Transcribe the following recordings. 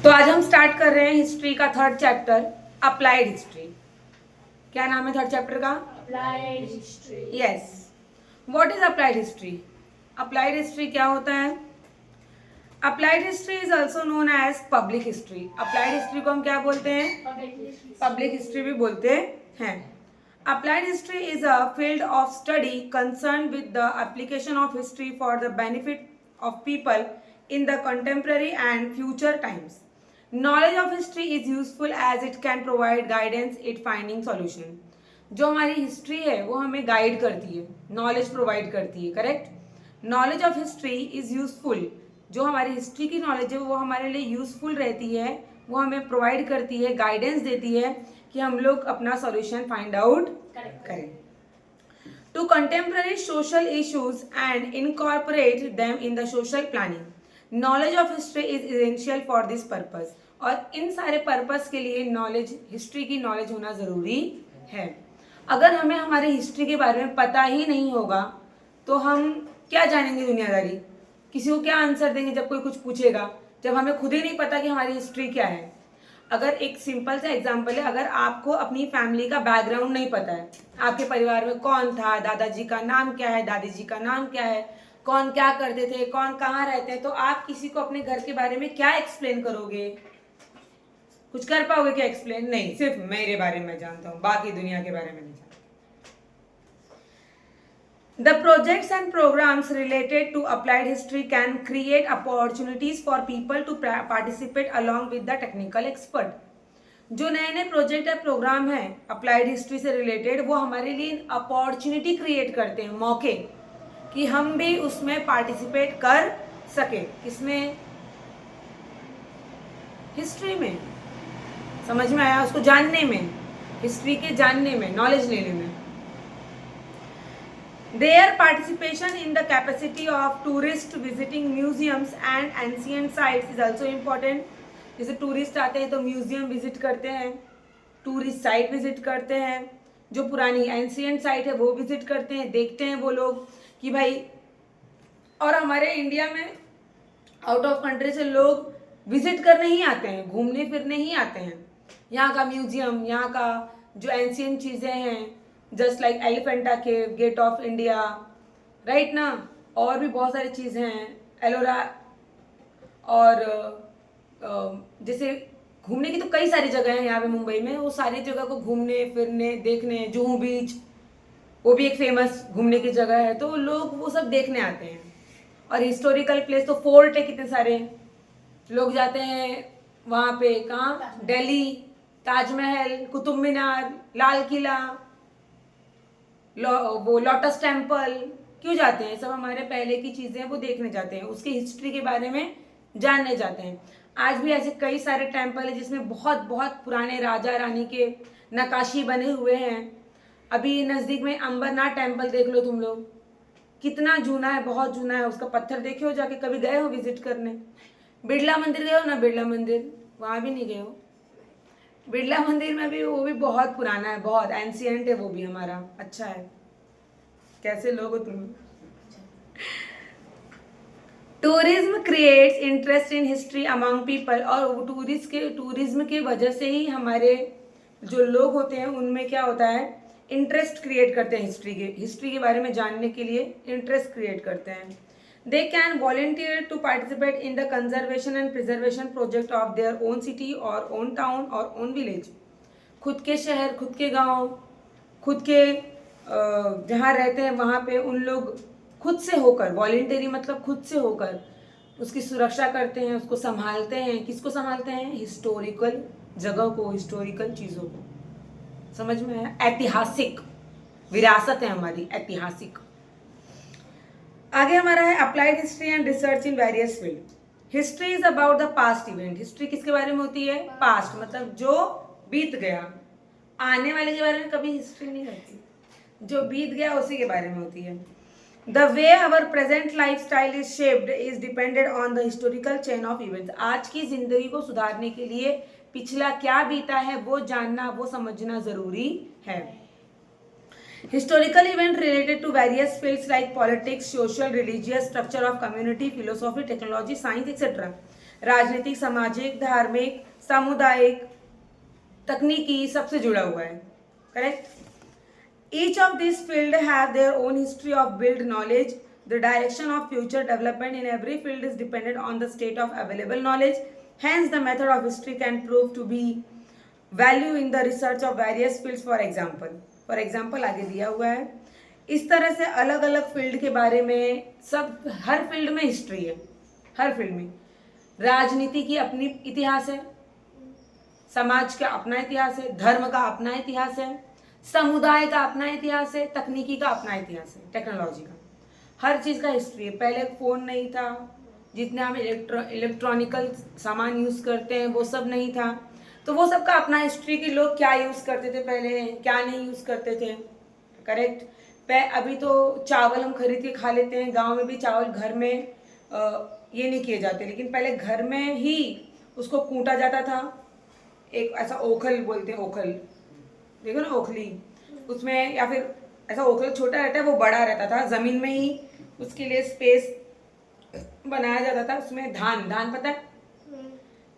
तो आज हम स्टार्ट कर रहे हैं हिस्ट्री का थर्ड चैप्टर, अप्लाइड हिस्ट्री। क्या नाम है थर्ड चैप्टर का? Applied history. Yes. What is applied history? Applied history क्या होता है? Applied history is also known as public history. Applied history को हम क्या बोलते हैं? पब्लिक हिस्ट्री भी बोलते हैं। Applied history is a field of study concern with the application of history for the benefit of people in the contemporary and future times. Knowledge of history is useful as it can provide guidance in finding solution. जो हमारी history है वो हमें guide करती है, knowledge provide करती है, correct. Knowledge of history is useful. जो हमारी हिस्ट्री की नॉलेज है वो हमारे लिए यूजफुल रहती है, वो हमें प्रोवाइड करती है, गाइडेंस देती है कि हम लोग अपना सॉल्यूशन फाइंड आउट करें। To contemporary social issues and incorporate them in the social planning. Knowledge of history is essential for this purpose. और इन सारे पर्पस के लिए नॉलेज, हिस्ट्री की नॉलेज होना ज़रूरी है। अगर हमें हमारी हिस्ट्री के बारे में पता ही नहीं होगा तो हम क्या जानेंगे दुनियादारी? किसी को क्या आंसर देंगे जब कोई कुछ पूछेगा, जब हमें खुद ही नहीं पता कि हमारी हिस्ट्री क्या है। अगर एक सिंपल सा एग्जांपल है, अगर आपको अपनी फैमिली का बैकग्राउंड नहीं पता है, आपके परिवार में कौन था, दादाजी का नाम क्या है, दादी जी का नाम क्या है, कौन क्या करते थे, कौन कहाँ रहते हैं, तो आप किसी को अपने घर के बारे में क्या एक्सप्लेन करोगे? कुछ कर पाओगे क्या एक्सप्लेन? नहीं, सिर्फ मेरे बारे में जानता हूँ, बाकी दुनिया के बारे में नहीं जानता। The projects and programs related to applied history can create opportunities for people to participate along with the technical expert. जो नए नए प्रोजेक्ट या प्रोग्राम हैं अप्लाइड हिस्ट्री से रिलेटेड, वो हमारे लिए अपॉर्चुनिटी क्रिएट करते हैं, मौके, कि हम भी उसमें पार्टिसिपेट कर सके। किसमें? हिस्ट्री में। समझ में आया? उसको जानने में, हिस्ट्री के जानने में, नॉलेज लेने में। Their participation in the capacity of tourists visiting museums and ancient sites is also important. जैसे टूरिस्ट आते हैं तो म्यूजियम विजिट करते हैं, टूरिस्ट साइट विजिट करते हैं, जो पुरानी एंशियंट साइट है वो विजिट करते हैं, देखते हैं वो लोग कि भाई। और हमारे इंडिया में आउट ऑफ कंट्री से लोग विजिट करने ही आते हैं, घूमने फिरने ही आते हैं। यहाँ का म्यूजियम, यहाँ का जो एंशियंट चीज़ें हैं, just like Elephanta cave, gate of India, right ना, और भी बहुत सारी चीज़ें हैं, एलोरा, और जैसे घूमने की तो कई सारी जगह हैं यहाँ पे मुंबई में। वो सारी जगह को घूमने फिरने देखने, जुहू बीच वो भी एक फेमस घूमने की जगह है, तो लोग वो सब देखने आते हैं। और हिस्टोरिकल प्लेस तो फोर्ट है, कितने सारे लोग जाते हैं वहाँ पे। कहाँ? दिल्ली, ताजमहल, कुतुब मीनार, लाल किला, वो लोटस टेम्पल। क्यों जाते हैं? सब हमारे पहले की चीज़ें वो देखने जाते हैं, उसकी हिस्ट्री के बारे में जानने जाते हैं। आज भी ऐसे कई सारे टेम्पल हैं जिसमें बहुत बहुत पुराने राजा रानी के नक्काशी बने हुए हैं। अभी नज़दीक में अंबरनाथ टेम्पल देख लो तुम लोग, कितना जूना है, बहुत जूना है। उसका पत्थर देखे हो जाके? कभी गए हो विजिट करने? बिरला मंदिर गए हो ना? बिरला मंदिर, वहाँ भी नहीं गए हो? बिरला मंदिर में भी, वो भी बहुत पुराना है, बहुत एंशियंट है, वो भी हमारा अच्छा है। कैसे लोग हो तुम? Tourism creates interest in history among people. और टूरिज्म के वजह से ही हमारे जो लोग होते हैं उनमें क्या होता है, इंटरेस्ट क्रिएट करते हैं हिस्ट्री के बारे में जानने के लिए इंटरेस्ट क्रिएट करते हैं। They can volunteer to participate in the conservation and preservation project of their own city or own town or own village. खुद के शहर, खुद के गांव, खुद के जहाँ रहते हैं वहाँ पे उन लोग खुद से होकर, वॉलेंटरी मतलब खुद से होकर उसकी सुरक्षा करते हैं, उसको संभालते हैं। किसको संभालते हैं? हिस्टोरिकल जगह को, हिस्टोरिकल चीज़ों को। समझ में आया? ऐतिहासिक विरासत है हमारी, ऐतिहासिक। आगे हमारा है applied history and research in various field. History is about the past event. History किसके बारे में होती है? पास्ट, मतलब जो बीत गया। आने वाले के बारे में कभी हिस्ट्री नहीं रहती, जो बीत गया उसी के बारे में होती है। The way our present life style is shaped is depended on the historical chain of events. आज की जिंदगी को सुधारने के लिए पिछला क्या बीता है वो जानना, वो समझना जरूरी है। Historical event related to various fields like politics, social, religious, structure of community, philosophy, technology, science, etc. राजनीतिक, सामाजिक, धार्मिक, सामुदायिक, तकनीकी सबसे जुड़ा हुआ है. Correct. Each of these fields have their own history of built knowledge. The direction of future development in every field is dependent on the state of available knowledge. Hence, the method of history can prove to be value in the research of various fields. For example, आगे दिया हुआ है. इस तरह से अलग अलग field के बारे में सब हर फील्ड में हिस्ट्री है. हर फील्ड में राजनीति की अपनी इतिहास है, समाज का अपना इतिहास है, धर्म का अपना इतिहास है, समुदाय का अपना इतिहास है, तकनीकी का अपना इतिहास है, टेक्नोलॉजी का, हर चीज़ का हिस्ट्री है. पहले फ़ोन नहीं था, जितने हम इलेक्ट्रॉनिकल सामान यूज़ करते हैं वो सब नहीं था, तो वो सब का अपना हिस्ट्री कि लोग क्या यूज़ करते थे पहले, क्या नहीं यूज़ करते थे. करेक्ट. अभी तो चावल हम खरीद के खा लेते हैं, गांव में भी चावल घर में ये नहीं किए जाते, लेकिन पहले घर में ही उसको कूटा जाता था. एक ऐसा ओखल बोलते हैं, ओखल देखो ना, ओखली, उसमें या फिर ऐसा ओखल छोटा रहता है, वो बड़ा रहता था, ज़मीन में ही उसके लिए स्पेस बनाया जाता था. उसमें धान पता है,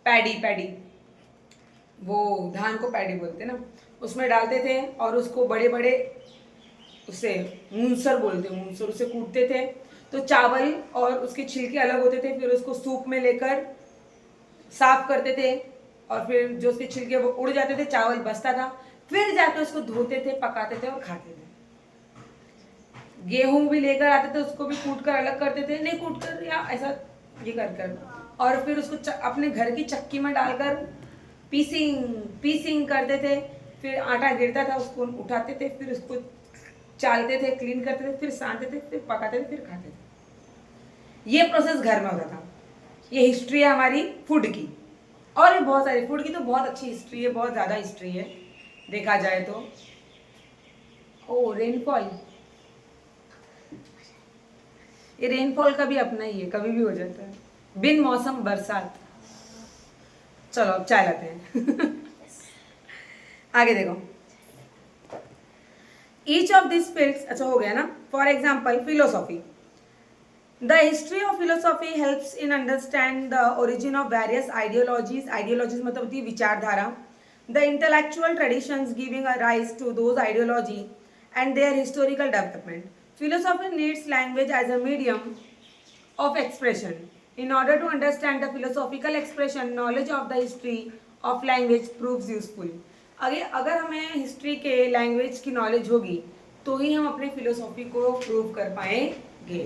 पैडी, वो धान को पैडी बोलते हैं ना, उसमें डालते थे और उसको बड़े बड़े उसे मूंसर बोलते हैं, मूंसर, उसे कूटते थे तो चावल और उसके छिलके अलग होते थे. फिर उसको सूप में लेकर साफ करते थे और फिर जो उसके छिलके वो उड़ जाते थे, चावल बचता था, फिर जाकर उसको धोते थे, पकाते थे और खाते थे. गेहूं भी लेकर आते थे, उसको भी कूट कर अलग करते थे, नहीं कूट कर या ऐसा ये कर और फिर उसको अपने घर की चक्की में डालकर पीसिंग करते थे. फिर आटा गिरता था, उसको उठाते थे, फिर उसको चालते थे, क्लीन करते थे, फिर सानते थे, फिर पकाते थे, फिर खाते थे. ये प्रोसेस घर में होता था. ये हिस्ट्री है हमारी फूड की. और भी बहुत सारी फूड की तो बहुत अच्छी हिस्ट्री है, बहुत ज़्यादा हिस्ट्री है देखा जाए तो. ओ रेनफॉल, ये रेनफॉल का भी अपना ही है, कभी भी हो जाता है, बिन मौसम बरसात. चलो अब चाय लाते हैं. आगे देखो. ईच ऑफ दिस फील्ड्स, अच्छा हो गया ना. For example philosophy. The history of philosophy helps in understand the origin of various ideologies. Ideologies मतलब होती है विचारधारा. The intellectual traditions giving a rise to those ideology and their historical development. Philosophy needs language as a medium of expression. In order to understand the philosophical expression, knowledge of the history of language proves useful. अगर हमें history के language की knowledge होगी तो ही हम अपनी philosophy को prove कर पाएंगे,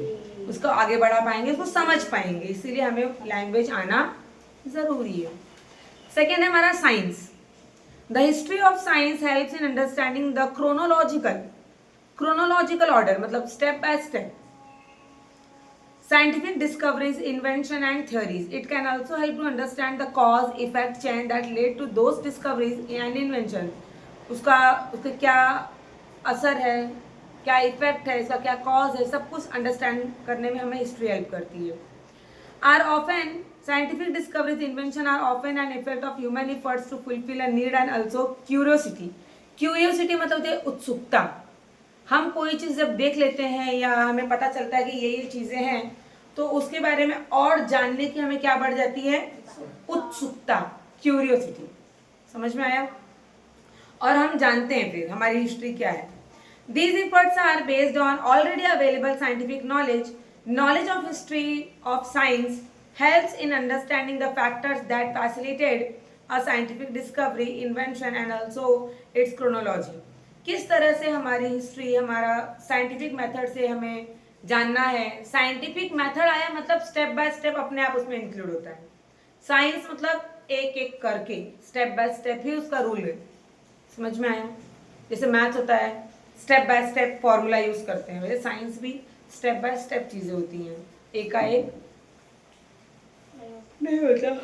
उसको आगे बढ़ा पाएंगे, उसको समझ पाएंगे. इसीलिए हमें लैंग्वेज आना ज़रूरी है. सेकेंड है हमारा science. The history of science helps in understanding the chronological order, मतलब step by step, scientific discoveries, invention and theories. It can also help to understand the cause effect chain that led to those discoveries and invention. उसका क्या असर है, क्या effect है, इसका क्या cause है, सब कुछ अंडरस्टैंड करने में हमें हिस्ट्री हेल्प करती है. Are often scientific discoveries, invention are often an effect of human efforts to fulfil a need and also curiosity. Curiosity मतलब होती है उत्सुकता. हम कोई चीज़ जब देख लेते हैं या हमें पता चलता है कि ये चीज़ें हैं तो उसके बारे में और जानने की हमें क्या बढ़ जाती है, उत्सुकता, क्यूरियोसिटी. समझ में आया. और हम जानते हैं फिर हमारी हिस्ट्री क्या है. These efforts are based on already available scientific knowledge. Knowledge of history of science helps in understanding the factors that facilitated a scientific discovery, invention and also its chronology. किस तरह से हमारी हिस्ट्री, हमारा scientific method से हमें जानना है. Scientific method आया मतलब स्टेप बाय स्टेप अपने आप उसमें इंक्लूड होता है. साइंस मतलब एक एक करके स्टेप बाय स्टेप ही उसका रूल है. समझ में आया. जैसे मैथ होता है step by step formula use करते हैं, वैसे साइंस भी स्टेप बाय स्टेप चीजें होती हैं, एक का एक नहीं होता.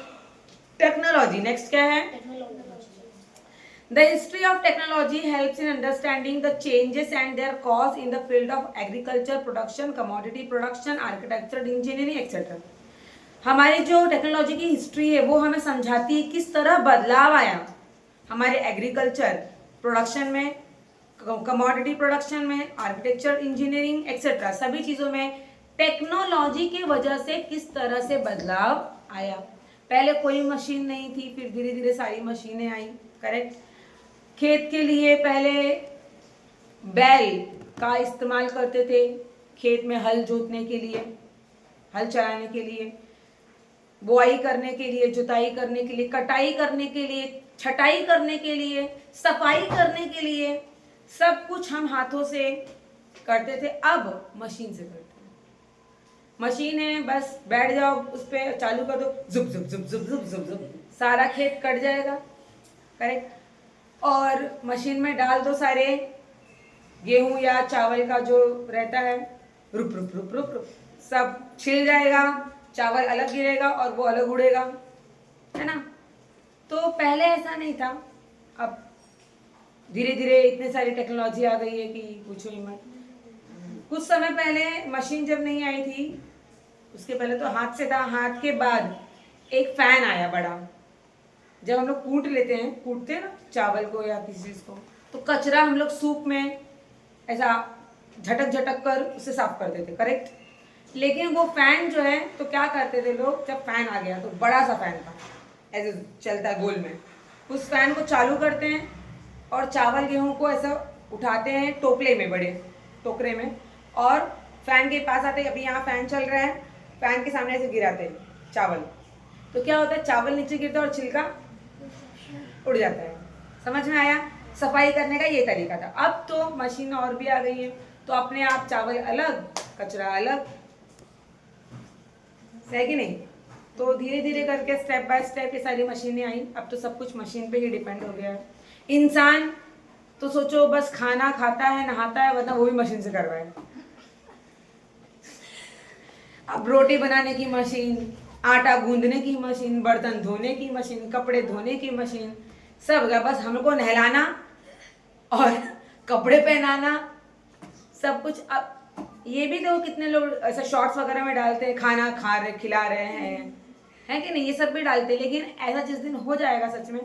टेक्नोलॉजी नेक्स्ट क्या है. The history of technology helps in understanding the changes and their cause in the field of agriculture, production, commodity production, architecture, engineering, etc. हमारी जो टेक्नोलॉजी की हिस्ट्री है वो हमें समझाती है किस तरह बदलाव आया हमारे एग्रीकल्चर प्रोडक्शन में, कमोडिटी प्रोडक्शन में, आर्किटेक्चर, इंजीनियरिंग एक्सेट्रा, सभी चीज़ों में टेक्नोलॉजी की वजह से किस तरह से बदलाव आया. पहले कोई मशीन नहीं थी, फिर धीरे धीरे सारी मशीनें आई, करेक्ट। खेत के लिए पहले बैल का इस्तेमाल करते थे, खेत में हल जोतने के लिए, हल चलाने के लिए, बुआई करने के लिए, जुताई करने के लिए, कटाई करने के लिए, छटाई करने के लिए, सफाई करने के लिए, सब कुछ हम हाथों से करते थे। अब मशीन से करते हैं। मशीन है, बस बैठ जाओ उस पर, चालू कर दो, जुप जुप जुप जुप जुप जुप जुप, सारा खेत कट जाएगा, करेक्ट। और मशीन में डाल दो सारे गेहूं या चावल का जो रहता है, रुप रुप रुप रुप रुप, सब छिल जाएगा, चावल अलग गिरेगा और वो अलग उड़ेगा, है ना। तो पहले ऐसा नहीं था। अब धीरे धीरे इतने सारी टेक्नोलॉजी आ गई है कि पूछो ही मत। कुछ समय पहले मशीन जब नहीं आई थी, उसके पहले तो हाथ से था। हाथ के बाद एक फैन आया बड़ा। जब हम लोग कूट लेते हैं, कूटते हैं ना चावल को या किसी चीज को, तो कचरा हम लोग सूप में ऐसा झटक झटक कर उसे साफ करते थे, करेक्ट। लेकिन वो फैन जो है, तो क्या करते थे लोग, जब फैन आ गया तो बड़ा सा फैन था, ऐसे चलता है गोल में, उस फैन को चालू करते हैं और चावल गेहूं को ऐसा उठाते हैं टोकले में, बड़े टोकरे में, और फैन के पास आते हैं। अभी यहाँ फैन चल रहा है, फैन के सामने ऐसे गिराते हैं चावल, तो क्या होता है, चावल नीचे गिरता है और छिलका उड़ जाता है। समझ में आया? सफाई करने का ये तरीका था। अब तो मशीन और भी आ गई है, तो अपने आप चावल अलग, कचरा अलग, है कि नहीं। तो धीरे धीरे करके स्टेप बाय स्टेप ये सारी मशीनें आई। अब तो सब कुछ मशीन पे ही डिपेंड हो गया है। इंसान तो सोचो बस खाना खाता है, नहाता है, वरना वो भी मशीन से करवाए। अब रोटी बनाने की मशीन, आटा गूंदने की मशीन, बर्तन धोने की मशीन, कपड़े धोने की मशीन, सब गया। बस हमको नहलाना और कपड़े पहनाना, सब कुछ। अब ये भी तो कितने लोग ऐसा शॉर्ट्स वगैरह में डालते हैं, खाना खा रहे, खिला रहे हैं, है कि नहीं, ये सब भी डालते हैं। लेकिन ऐसा जिस दिन हो जाएगा सच में,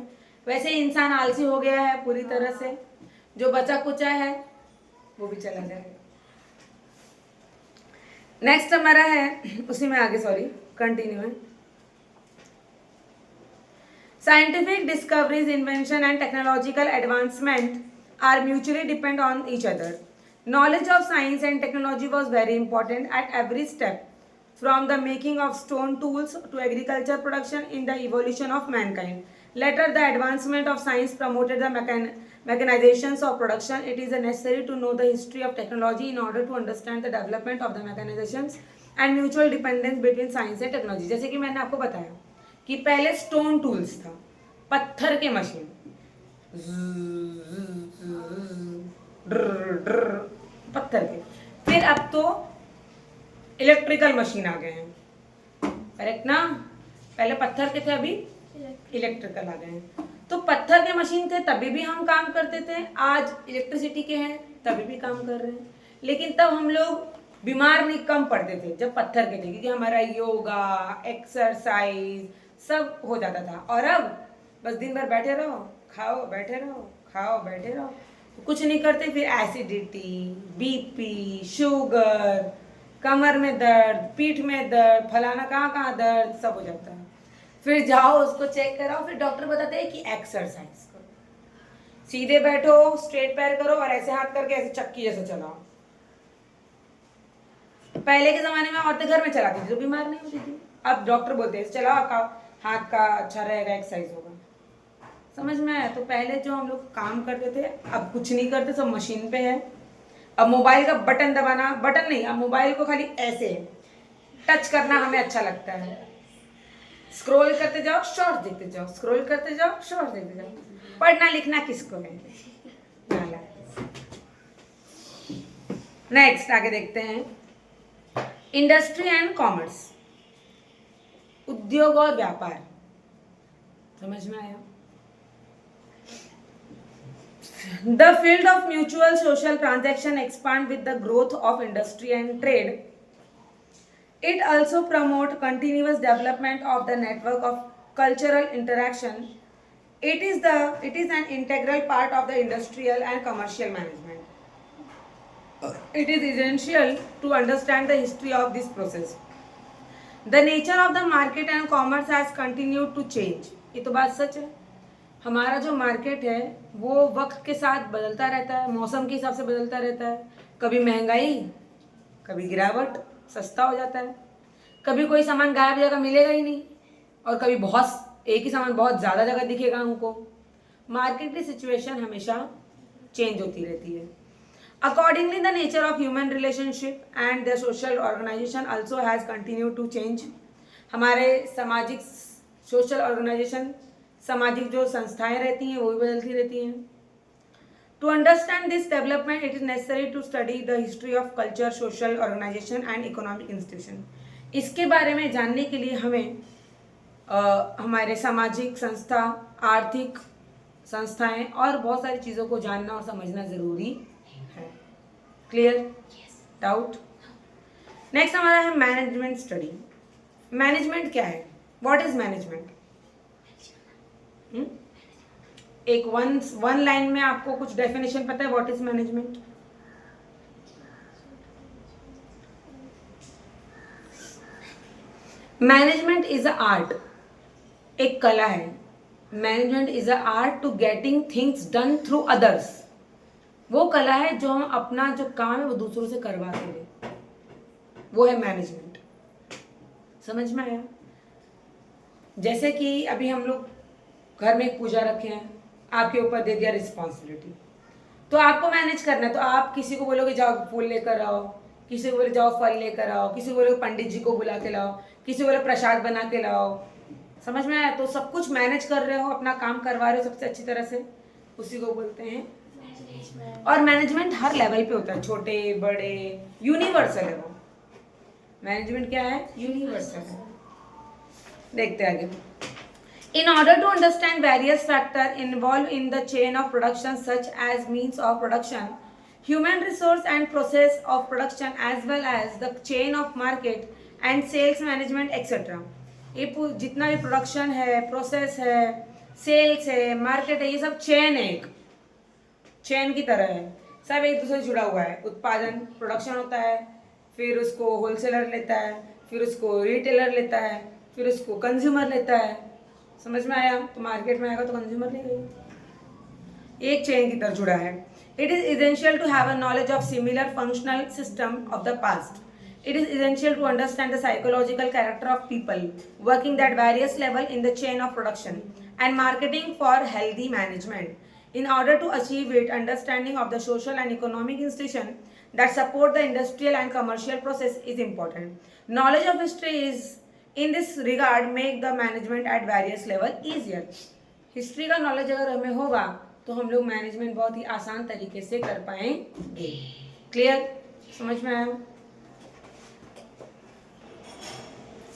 वैसे इंसान आलसी हो गया है पूरी तरह से, जो बचा कुचा है वो भी चला जाएगा। नेक्स्ट हमारा है, उसी में आगे, सॉरी कंटिन्यू है। Scientific discoveries, invention and technological advancement are mutually depend on each other. Knowledge of science and technology was very important at every step, from the making of stone tools to agriculture production in the evolution of mankind. Later, the advancement of science promoted the mechanizations of production. It is necessary to know the history of technology in order to understand the development of the mechanizations and mutual dependence between science and technology. जैसे कि मैंने आपको बताया कि पहले stone tools था, पत्थर के मशीन, पत्थर के। फिर अब तो इलेक्ट्रिकल मशीन आ गए हैं, करेक्ट ना। पहले पत्थर के थे, अभी इलेक्ट्रिकल आ गए हैं। तो पत्थर के मशीन थे तभी भी हम काम करते थे, आज इलेक्ट्रिसिटी के हैं तभी भी काम कर रहे हैं। लेकिन तब हम लोग बीमार नहीं कम पड़ते थे जब पत्थर के थे, क्योंकि हमारा योगा, एक्सरसाइज सब हो जाता था। और अब बस दिन भर बैठे रहो, खाओ बैठे रहो, खाओ बैठे रहो, कुछ नहीं करते। फिर एसिडिटी, बीपी, शुगर, कमर में दर्द, पीठ में दर्द, फलाना कहाँ दर्द, सब हो जाता है। फिर जाओ उसको चेक कराओ, फिर डॉक्टर बताते हैं कि एक्सरसाइज करो, सीधे बैठो, स्ट्रेट पैर करो और ऐसे हाथ करके ऐसे चक्की जैसे चलाओ। पहले के जमाने में औरतें घर में चलाती थी तो बीमार नहीं होती थी। अब डॉक्टर बोलते हैं चलाओ, आपका हाथ का अच्छा रहेगा, एक्सरसाइज होगा। समझ में आया? तो पहले जो हम लोग काम करते थे, अब कुछ नहीं करते, सब मशीन पे है। अब मोबाइल का बटन दबाना, बटन नहीं, अब मोबाइल को खाली ऐसे टच करना हमें अच्छा लगता है। स्क्रॉल करते जाओ, शॉर्ट देखते जाओ, स्क्रॉल करते जाओ, शॉर्ट देखते जाओ। पढ़ना लिखना किसको है? नेक्स्ट आगे देखते हैं, इंडस्ट्री एंड कॉमर्स, उद्योग और व्यापार। समझ में आया? The field of mutual social transaction expand with the growth of industry and trade. It also promote continuous development of the network of cultural interaction. It is an integral part of the industrial and commercial management. It is essential to understand the history of this process. The nature of the market and commerce has continued to change. ये तो बात सच है। हमारा जो market है वो वक्त के साथ बदलता रहता है, मौसम के हिसाब से बदलता रहता है। कभी महंगाई, कभी गिरावट, सस्ता हो जाता है, कभी कोई सामान गायब जगह मिलेगा ही नहीं, और कभी बहुत एक ही सामान बहुत ज़्यादा जगह दिखेगा हमको। मार्केट की सिचुएशन हमेशा चेंज होती रहती है। Accordingly the nature of human relationship and the social organisation also has continue to change. हमारे सामाजिक सोशल ऑर्गेनाइजेशन, सामाजिक जो संस्थाएं रहती हैं वो भी बदलती रहती हैं। To understand this development it is necessary to study the history of culture, social organisation and economic institution. इसके बारे में जानने के लिए हमें हमारे सामाजिक संस्था, आर्थिक संस्थाएं और बहुत सारी चीज़ों को जानना और समझना ज़रूरी है। क्लियर? डाउट? नेक्स्ट हमारा है मैनेजमेंट स्टडी। मैनेजमेंट क्या है? What is management? एक वन लाइन में आपको कुछ डेफिनेशन पता है what is management? Management is a art, एक कला है। Management is a art to getting things done through others. वो कला है जो हम अपना जो काम है वो दूसरों से करवा के ले, वो है मैनेजमेंट। समझ में आया? जैसे कि अभी हम लोग घर में एक पूजा रखे हैं, आपके ऊपर दे दिया रिस्पॉन्सिबिलिटी, तो आपको मैनेज करना है। तो आप किसी को बोलोगे जाओ फूल लेकर आओ, किसी को बोले जाओ फल लेकर आओ, किसी को बोले पंडित जी को बुला के लाओ, किसी को बोले प्रसाद बना के लाओ। समझ में आया? तो सब कुछ मैनेज कर रहे हो, अपना काम करवा रहे हो सबसे अच्छी तरह से, उसी को बोलते हैं। और मैनेजमेंट हर लेवल पे होता है, छोटे बड़े, यूनिवर्सल है वो। मैनेजमेंट क्या है? यूनिवर्सल है। देखते हैं आगे। In order to understand various factors involved in the chain of production such as means of production, human resource and process of production as well as the chain of market and sales management etc. ये जितना भी production है, process है, sales है, market है, ये सब chain है, एक चेन की तरह है, सब एक दूसरे से जुड़ा हुआ है। उत्पादन, प्रोडक्शन होता है, फिर उसको होलसेलर लेता है, फिर उसको रिटेलर लेता है, फिर उसको कंज्यूमर लेता है। समझ में आया? तो मार्केट में आएगा तो कंज्यूमर लेगा। एक चेन की तरह जुड़ा है। It is essential to have a knowledge of similar functional system of the past. It is essential to understand the psychological character of people working at various levels in the chain of production and marketing for healthy management. In order to achieve it, understanding of the social and economic institutions that support the industrial and commercial process is important. Knowledge of history is in this regard make the management at various level easier. History का knowledge अगर हमें होगा तो हम लोग management बहुत ही आसान तरीके से कर पाएंगे। क्लियर? समझ में आया?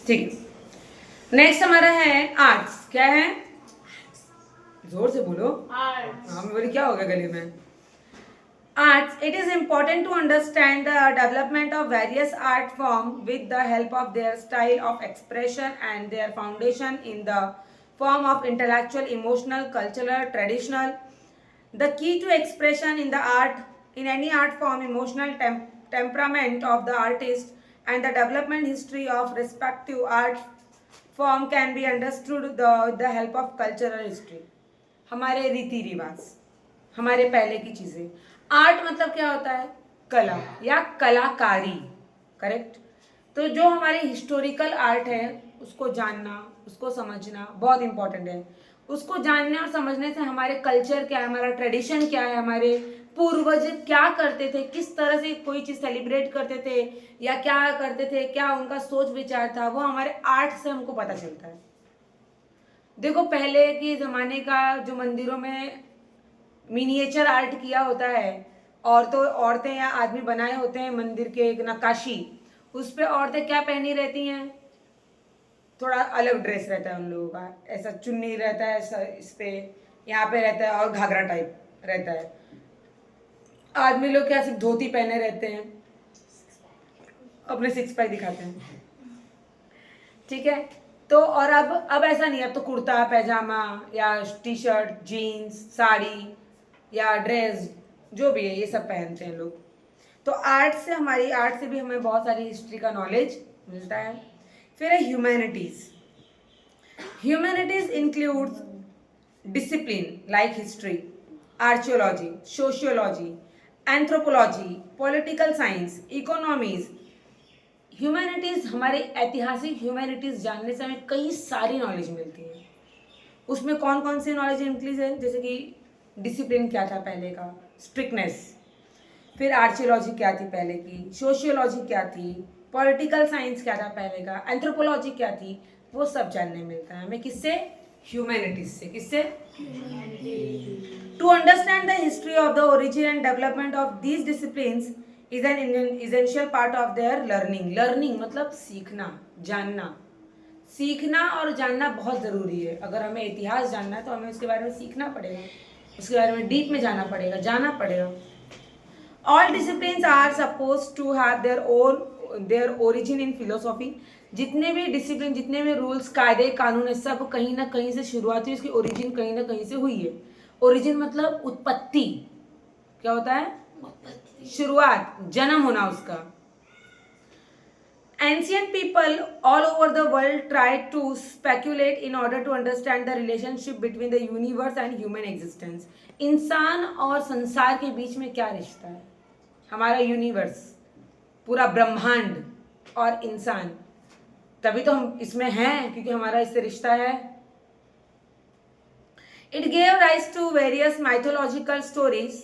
ठीक है। नेक्स्ट हमारा है आर्ट्स। क्या है? जोर से बोलो। Arts. हाँ, बोली क्या हो गया गले में? Arts. It is important to understand the development of various art forms with the help of their style of expression and their foundation in the form of intellectual, emotional, cultural, traditional. The key to expression in the art, in any art form, emotional temperament of the artist and the development history of respective art form can be understood with the help of cultural history. हमारे रीति रिवाज, हमारे पहले की चीज़ें। Art मतलब क्या होता है? कला या कलाकारी। करेक्ट? तो जो हमारी हिस्टोरिकल आर्ट है उसको जानना, उसको समझना बहुत इंपॉर्टेंट है। उसको जानने और समझने से हमारे कल्चर क्या है, हमारा ट्रेडिशन क्या है, हमारे पूर्वज क्या करते थे, किस तरह से कोई चीज़ सेलिब्रेट करते थे या क्या करते थे, क्या उनका सोच विचार था, वो हमारे आर्ट से हमको पता चलता है। देखो पहले के ज़माने का जो मंदिरों में मिनिएचर आर्ट किया होता है, औरतें या आदमी बनाए होते हैं मंदिर के एक नक्काशी, उस पर औरतें क्या पहनी रहती हैं? थोड़ा अलग ड्रेस रहता है उन लोगों का, ऐसा चुन्नी रहता है, ऐसा इस पे यहाँ पे रहता है और घाघरा टाइप रहता है। आदमी लोग क्या सिर्फ धोती पहने रहते हैं, अपने सिक्स पैक दिखाते हैं। ठीक है? तो और अब ऐसा नहीं, अब तो कुर्ता पैजामा या टी शर्ट, जीन्स, साड़ी या ड्रेस जो भी है ये सब पहनते हैं लोग। तो आर्ट से भी हमें बहुत सारी हिस्ट्री का नॉलेज मिलता है। फिर है humanities. Humanities includes discipline like history, archaeology, sociology, anthropology, political science, economies. Humanities, हमारे ऐतिहासिक ह्यूमैनिटीज जानने से हमें कई सारी नॉलेज मिलती है. उसमें कौन कौन सी नॉलेज इंक्लूड है, जैसे कि डिसिप्लिन क्या था पहले का, स्ट्रिक्टनेस, फिर आर्कियोलॉजी क्या थी पहले की, सोशियोलॉजी क्या थी, पॉलिटिकल साइंस क्या था पहले का, एंथ्रोपोलॉजी क्या थी, वो सब जानने मिलता है हमें. किससे? ह्यूमैनिटीज से. किससे? To understand the history of the origin and development of these disciplines is an essential part of their learning. Learning मतलब सीखना, जानना. सीखना और जानना बहुत ज़रूरी है. अगर हमें इतिहास जानना है तो हमें उसके बारे में सीखना पड़ेगा, उसके बारे में डीप में जाना पड़ेगा, जानना पड़ेगा. All disciplines are suppose to have their origin in philosophy. जितने भी डिसिप्लिन, जितने भी रूल्स, कायदे, कानून है, सब कहीं ना कहीं से शुरुआत हुई, उसकी ओरिजिन कहीं ना कहीं से हुई है. ओरिजिन मतलब उत्पत्ति. क्या होता है? शुरुआत, जन्म होना उसका. Ancient people all over the world tried to speculate in order to understand the relationship between the universe and human existence. इंसान और संसार के बीच में क्या रिश्ता है? हमारा यूनिवर्स, पूरा ब्रह्मांड और इंसान, तभी तो हम इसमें हैं, क्योंकि हमारा इससे रिश्ता है. It gave rise to various mythological stories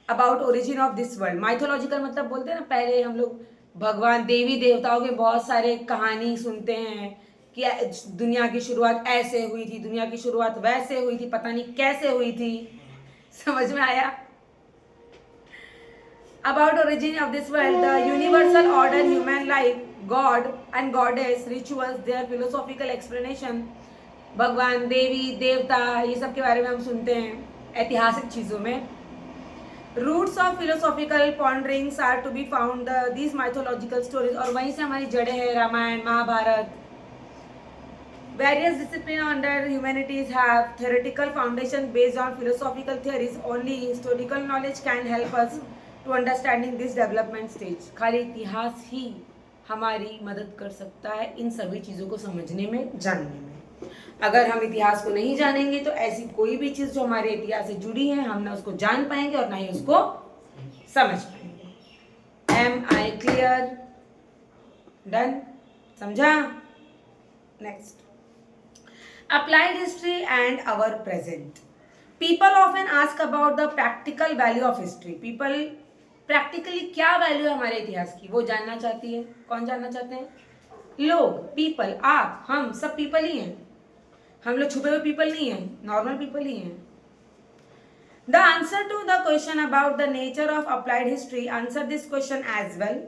about origin of this world. Mythological मतलब बोलते हैं ना, पहले हम लोग भगवान, देवी देवताओं के बहुत सारे कहानी सुनते हैं कि दुनिया की शुरुआत ऐसे हुई थी, दुनिया की शुरुआत वैसे हुई थी, पता नहीं कैसे हुई थी. समझ में आया? About origin of this world, the universal order, human life, God and goddess, rituals, their philosophical explanation. भगवान, देवी देवता, ये सब के बारे में हम सुनते हैं ऐतिहासिक चीज़ों में. Roots of philosophical ponderings are to be found these mythological stories. और वहीं से हमारी जड़ें हैं Ramayan, Mahabharat. Various disciplines under humanities have theoretical foundation based on philosophical theories. Only historical knowledge can help us to understanding this development stage. खाली इतिहास ही हमारी मदद कर सकता है इन सभी चीज़ों को समझने में, जानने में. अगर हम इतिहास को नहीं जानेंगे तो ऐसी कोई भी चीज़ जो हमारे इतिहास से जुड़ी है, हम ना उसको जान पाएंगे और ना ही उसको समझ पाएंगे. Am I clear? डन? समझा? Next, applied history and our present. People often ask about the practical value of history. People practically क्या वैल्यू है हमारे इतिहास की, वो जानना चाहती है. कौन जानना चाहते हैं? लोग, पीपल, आप, हम सब पीपल ही हैं. हम लोग छुपे हुए पीपल नहीं हैं, नॉर्मल पीपल ही हैं. The answer to the question about the nature of applied history answer this question as well.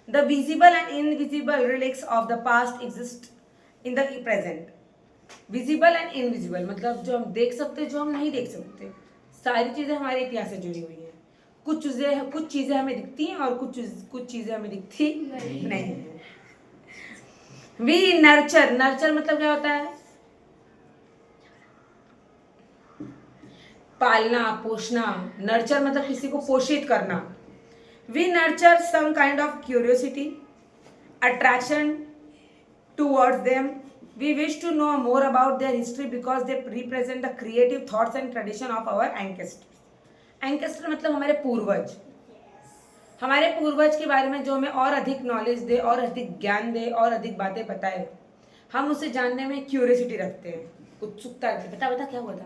The visible and invisible relics of the past exist in the present. Visible and invisible मतलब जो हम देख सकते, जो हम नहीं देख सकते, सारी चीज़ें हमारे इतिहास से जुड़ी हुई हैं. कुछ चीज़ें हमें दिखती हैं और कुछ चीज़ें हमें दिखती नहीं हैं. We nurture. नर्चर मतलब क्या होता है? पालना, पोषना. नर्चर मतलब किसी को पोषित करना. We nurture some kind of curiosity, attraction towards them. We wish to know more about their history because they represent the creative thoughts and tradition of our ancestor. Ancestor मतलब हमारे पूर्वज. हमारे पूर्वज के बारे में जो हमें और अधिक नॉलेज दे, और अधिक ज्ञान दे, और अधिक बातें बताए, हम उसे जानने में क्यूरियोसिटी रखते हैं, उत्सुकता रखते हैं. बता क्या हुआ था,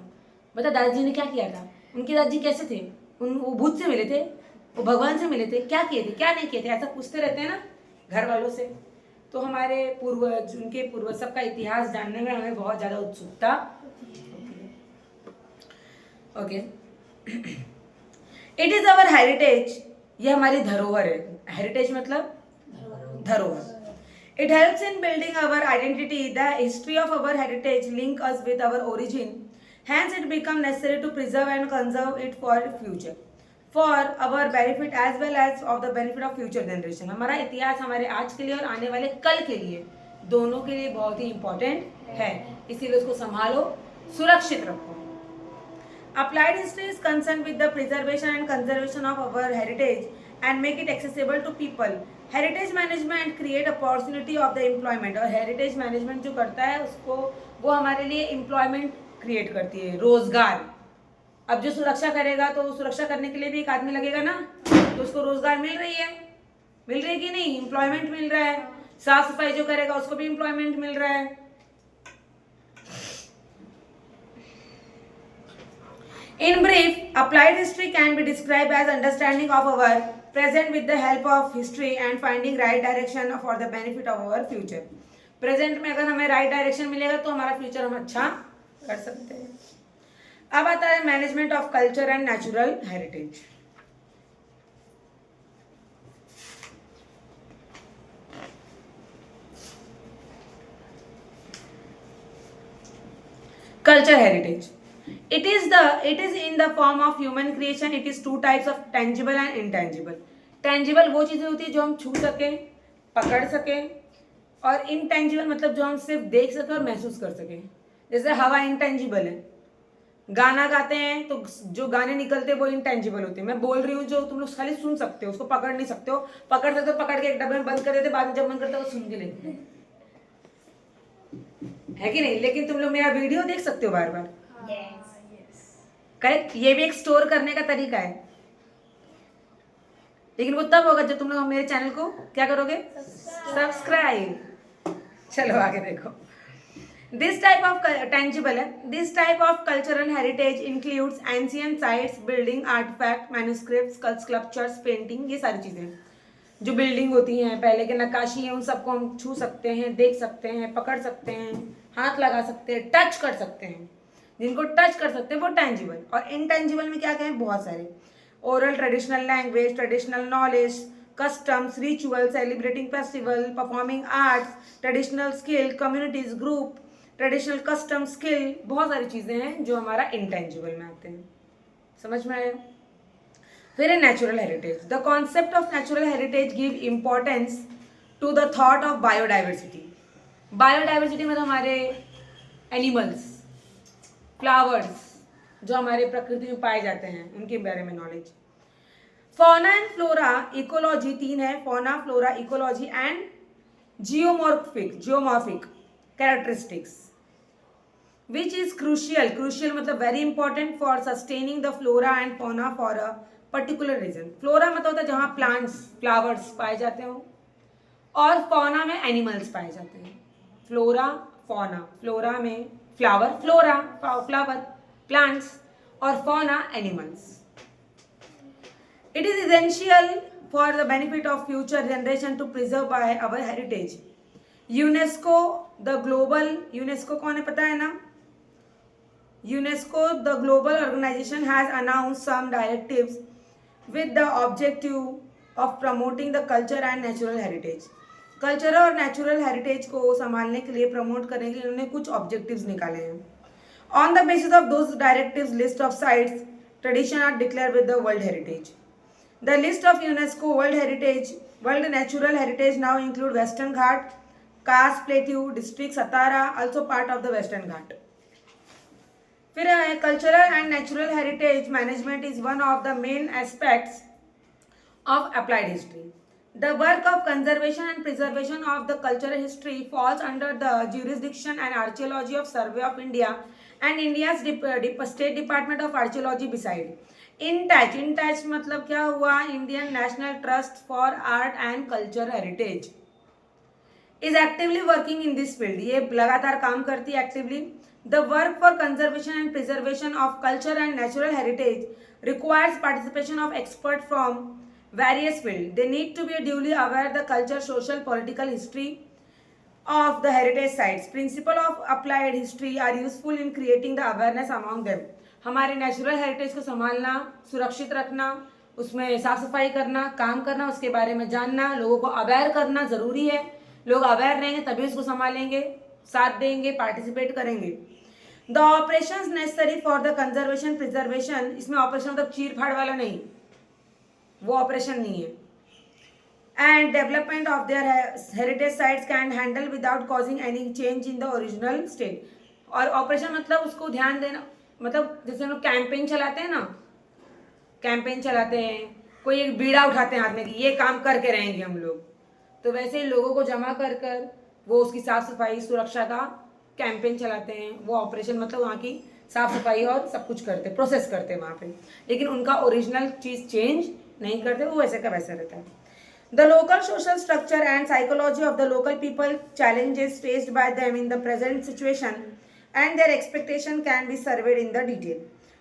बता दादाजी ने क्या किया था, उनके दादाजी कैसे थे, वो भूत से मिले थे, वो भगवान से मिले थे, क्या किए थे, क्या नहीं किए थे, ऐसा पूछते रहते हैं ना घर वालों से. तो हमारे पूर्वज, उनके पूर्वज, सबका इतिहास जानने में हमें बहुत ज़्यादा उत्सुकता होती है. Okay, it is our heritage. ये हमारी धरोहर है. हेरिटेज मतलब धरोहर. It helps in building our identity. The history of our heritage link us with our origin. Hence, it becomes necessary to preserve and conserve it for future, for our benefit as well as of the benefit of future generation. हमारा इतिहास हमारे आज के लिए और आने वाले कल के लिए, दोनों के लिए बहुत ही इम्पोर्टेंट है. इसीलिए उसको संभालो, सुरक्षित रखो. Applied history is concerned with the preservation and conservation of our heritage and make it accessible to people. Heritage management create opportunity of the employment, और heritage management जो करता है उसको वो हमारे लिए employment create करती है, रोजगार. अब जो सुरक्षा करेगा तो सुरक्षा करने के लिए भी एक आदमी लगेगा ना, तो उसको रोजगार मिल रही है कि नहीं, एम्प्लॉयमेंट मिल रहा है. साफ सफाई जो करेगा उसको भी एम्प्लॉयमेंट मिल रहा है. In brief, applied history can be described as understanding of our present with the help of history and finding right direction for the benefit of our future. Present में अगर हमें राइट डायरेक्शन मिलेगा तो हमारा future हम अच्छा कर सकते हैं. अब आता है management of culture and natural heritage. Culture heritage. It is in the form of human creation. It is two types of tangible and intangible. Tangible वो चीजें होती है जो हम छू सके, पकड़ सके, और intangible मतलब जो हम सिर्फ देख सके और महसूस कर सके. जैसे हवा इंटेंजिबल है, गाना गाते हैं तो जो गाने निकलते हैं वो इंटेंजिबल होते हैं. मैं बोल रही हूँ जो तुम लोग खाली सुन सकते हो, उसको पकड़ नहीं सकते हो. पकड़ सकते हो, पकड़ के एक डब्बे में बंद कर देते, बाद में जब मन करता है वो सुन के लेते हैं, है कि नहीं. लेकिन तुम लोग मेरा वीडियो देख सकते हो बार बार. करेक्ट. ये भी एक स्टोर करने का तरीका है, लेकिन वो तब होगा जब तुम लोग मेरे चैनल को क्या करोगे, सब्सक्राइब. चलो आगे देखो. दिस टाइप ऑफ टेंजिबल है. This type of cultural heritage includes ancient sites, building, artifact, manuscripts, sculptures, painting. ये सारी चीजें जो बिल्डिंग होती हैं, पहले के नक्काशी है, उन सबको हम छू सकते हैं, देख सकते हैं, पकड़ सकते हैं, हाथ लगा सकते हैं, टच कर सकते हैं. जिनको टच कर सकते हैं वो टेंजिबल. और इनटेंजिबल में क्या कहें, बहुत सारे. Oral traditional language, traditional knowledge, customs, ritual, celebrating festival, performing arts, traditional skill, communities, group, traditional custom, skill. बहुत सारी चीजें हैं जो हमारा इनटेंजिबल में आते हैं. समझ में आया. फिर है natural heritage. The concept of natural heritage give importance to the thought of biodiversity. Biodiversity मतलब हमारे एनिमल्स, फ्लावर्स जो हमारे प्रकृति में पाए जाते हैं, उनके बारे में knowledge. Fauna and flora ecology. 3 है, fauna, flora, ecology and geomorphic characteristics, which is crucial मतलब very important for sustaining the flora and fauna for a particular region. Flora मतलब होता है जहाँ प्लांट्स, फ्लावर्स पाए जाते हो, और फौना में एनिमल्स पाए जाते हैं. Flora, fauna. फ्लोरा में फ्लावर, फ्लोरा फ्लावर, प्लांट्स, और fauna animals. It is essential for the benefit of future generation to preserve by our heritage. UNESCO the global, UNESCO कौन है पता है ना, UNESCO the global organisation has announced some directives with the objective of promoting the culture and natural heritage. Culture और natural heritage को संभालने के लिए, प्रमोट करने के लिए उन्होंने कुछ ऑब्जेक्टिव्स निकाले हैं. On the basis of those directives, list of sites, tradition are declare with the world heritage. The list of UNESCO world natural heritage now include western Ghat, Kaas plateau, district Satara, also part of the western Ghat. फिर cultural and natural heritage management is one of the main aspects of applied history. The work of conservation and preservation of the cultural history falls under the jurisdiction and archaeology of Survey of India and India's State Department of Archaeology beside. INTACH मतलब क्या हुआ, Indian National Trust for Art and Culture Heritage is actively working in this field. ये लगातार काम करती है actively. The work for conservation and preservation of culture and natural heritage requires participation of experts from various fields. They need to be duly aware the culture, social, political history of the heritage sites. Principle of applied history are useful in creating the awareness among them. हमारे natural heritage को संभालना, सुरक्षित रखना, उसमें साफ सफाई करना, काम करना, उसके बारे में जानना, लोगों को अवेयर करना ज़रूरी है. लोग अवेयर रहेंगे तभी उसको संभालेंगे, साथ देंगे, पार्टिसिपेट करेंगे. The operations necessary for the conservation preservation, इसमें ऑपरेशन मतलब चीर फाड़ वाला नहीं, वो ऑपरेशन नहीं है. And development of their heritage sites can handle without causing any change in the original state. और ऑपरेशन मतलब उसको ध्यान देना, मतलब जैसे हम लोग कैंपेन चलाते हैं ना, कैंपेन चलाते हैं, कोई एक बीड़ा उठाते हैं हाथ में कि ये काम करके रहेंगे हम लोग, तो वैसे ही लोगों को जमा कर कर वो उसकी साफ सफाई सुरक्षा का कैंपेन चलाते हैं, वो ऑपरेशन मतलब वहाँ की साफ सफाई और सब कुछ करते, प्रोसेस करते हैं वहाँ पे, लेकिन उनका ओरिजिनल चीज़ चेंज नहीं करते, वो वैसे का वैसा रहता है. The local social structure and psychology of the local people, challenges faced by them in the present situation, and their expectation can be surveyed in the detail.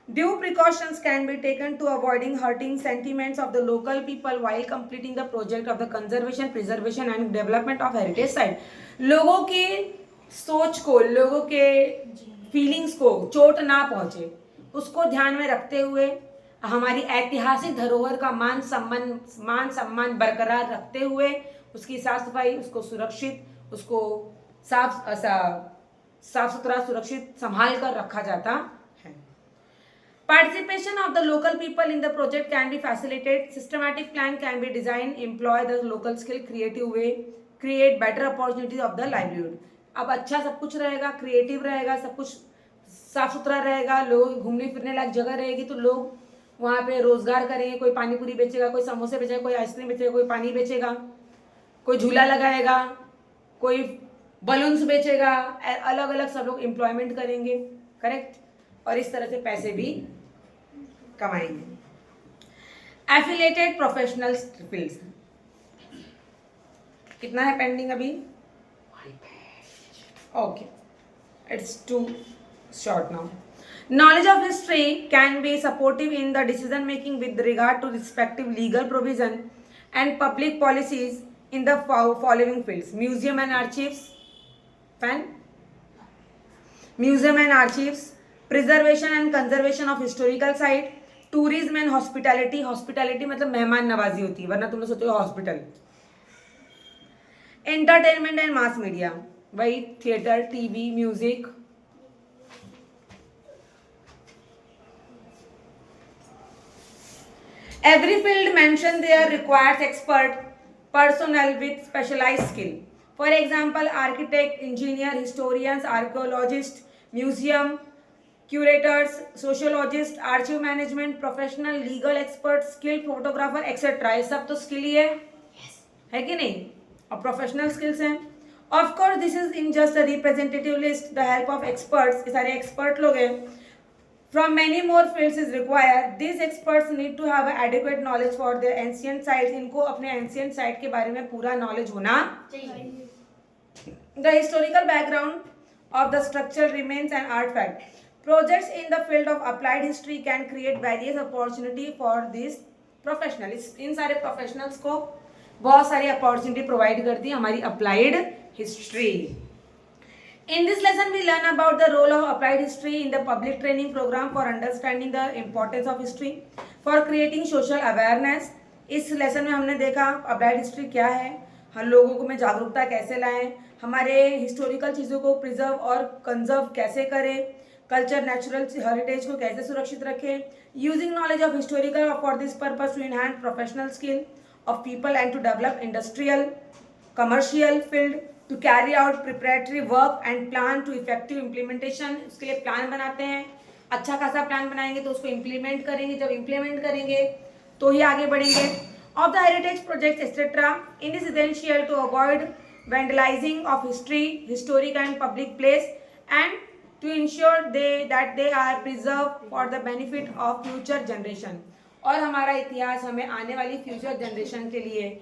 Due precautions can be taken to avoiding hurting sentiments of the local people while completing the project of the conservation, preservation and development of heritage site. लोगों की सोच को, लोगों के feelings को चोट ना पहुंचे, उसको ध्यान में रखते हुए हमारी ऐतिहासिक धरोहर का मान सम्मान बरकरार रखते हुए उसकी साफ सफाई, उसको सुरक्षित, उसको साफ सुथरा सुरक्षित संभाल कर रखा जाता है. Participation of the local people in the project can be facilitated. Systematic plan can be designed, employ the local skill, creative way, create better opportunities of the livelihood. अब अच्छा सब कुछ रहेगा, क्रिएटिव रहेगा, सब कुछ साफ सुथरा रहेगा, लोग घूमने फिरने लायक जगह रहेगी तो लोग वहाँ पे रोजगार करेंगे. कोई पानी पूरी बेचेगा, कोई समोसे बेचेगा, कोई आइसक्रीम बेचेगा, कोई पानी बेचेगा, कोई झूला लगाएगा, कोई बलून्स बेचेगा, अलग अलग सब लोग एम्प्लॉयमेंट करेंगे. करेक्ट. और इस तरह से पैसे भी कमाएंगे. एफिलिएटेड प्रोफेशनल फील्ड्स कितना है पेंडिंग अभी? Okay, it's too short now. Knowledge of history can be supportive in the decision making with regard to respective legal provision and public policies in the following fields: museum and archives, preservation and conservation of historical site, tourism and hospitality. Hospitality मतलब मेहमान नवाजी होती है, वरना तुम लोग सोचते हो hospital. Entertainment and mass media, वही theatre, TV, music. Every field mentioned there requires expert personnel with specialized skill. For example, architect, engineer, historians, archaeologists, museum curators, sociologists, archive management professional, legal experts, skilled photographer, etc. ये सब तो skill ही है कि नहीं? और professional skills हैं. Of course, this is in just a representative list. The help of experts, ये सारे एक्सपर्ट लोग हैं. From many more fields is required. These experts need to have adequate knowledge for their ancient sites. इनको अपने ancient site के बारे में पूरा knowledge होना चाहिए. The historical background of the structure remains an artifact. Projects in the field of applied history can create various opportunity for these professionals. इन सारे professionals को बहुत सारी opportunity provide करती है हमारी applied history. In this lesson, we learn about the role of applied history in the public training program for understanding the importance of history, for creating social awareness. इस lesson में हमने देखा applied history क्या है, हम लोगों को में जागरूकता कैसे लाएं, हमारे हिस्टोरिकल चीज़ों को प्रिजर्व और कंजर्व कैसे करें, कल्चर नेचुरल हेरिटेज को कैसे सुरक्षित रखें, using knowledge of historical for this purpose to enhance professional skill of people and to develop industrial commercial field, to carry out preparatory work and plan to effective implementation. उसके लिए plan बनाते हैं, अच्छा खासा प्लान बनाएंगे तो उसको implement करेंगे, जब इम्प्लीमेंट करेंगे तो ही आगे बढ़ेंगे. Of the heritage projects etc. It is essential to avoid vandalizing of history, historic and public place and to ensure that they are preserved for the benefit of future generation. और हमारा इतिहास हमें आने वाली फ्यूचर जनरेशन के लिए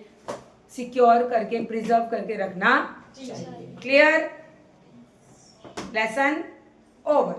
secure करके preserve करके रखना चाहिए. क्लियर? Lesson over.